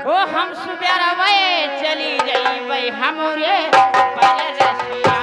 ओ हम सुबह वे चली गई भाई हमरे पर रसिया।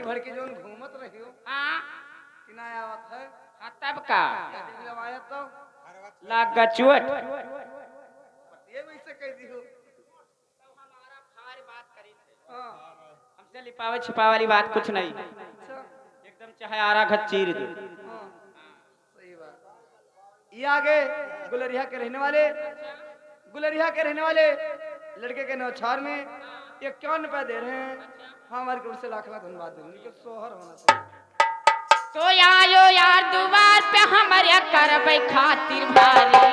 भड़की जोन घूमत रही हो हाँ कि ना आवत है तब का जब आया तो लाग गचुअट ये वैसे कह दी हो हमारा फार बात करी थे हां हमसे लिपावे छिपावे वाली बात कुछ नहीं अच्छा एकदम चाहे आरा घत चीर दे हां सही बात ये आगे गुलरिया के रहने वाले लड़के के नौछार में 51 रुपए दे रहे हैं हाँ हमारे को उससे लाख लाख धन्यवाद देंगे कि सोहर होना चाहिए तो आयो यार दुआर पे हमारे करबै खातिर भारी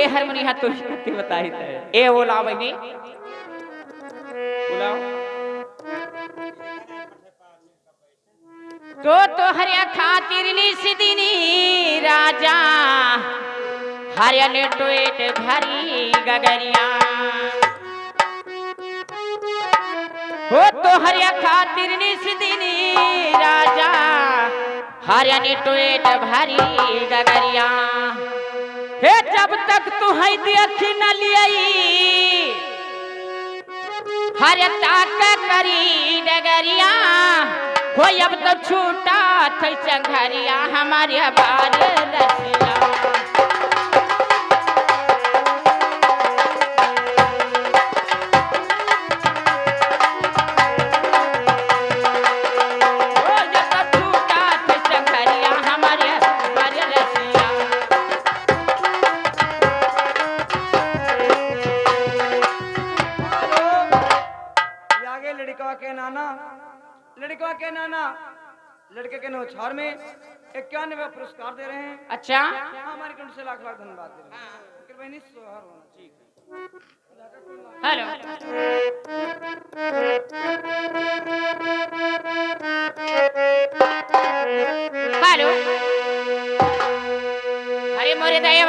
ए हारमोनी हाथ तो कत्ती बताई थे ए बोला बनी बुलाओ तो हरे खातिर नी सिदिनी राजा हरियन टोएट भरी गगरिया हो तो हरिया खातिर नी सिदिनी राजा हरियन टोएट भरी गगरिया हे जब तक तू है देख न लियई हरे ताक करी डगरिया हो अब तो छूटा थे चंघरिया हमारे बार रसिया हो जब तो छूटा थे चंघरिया हमारे बार रसिया ये आगे लड़का के नाना लड़के के नौछार में 91 पुरस्कार दे रहे हैं। अच्छा हमारी कंठ से लाख लाख धन्यवाद दे रहे हैं। फिर बहनी सोहर होना चाहिए। हेलो हेलो अरे मोरे दया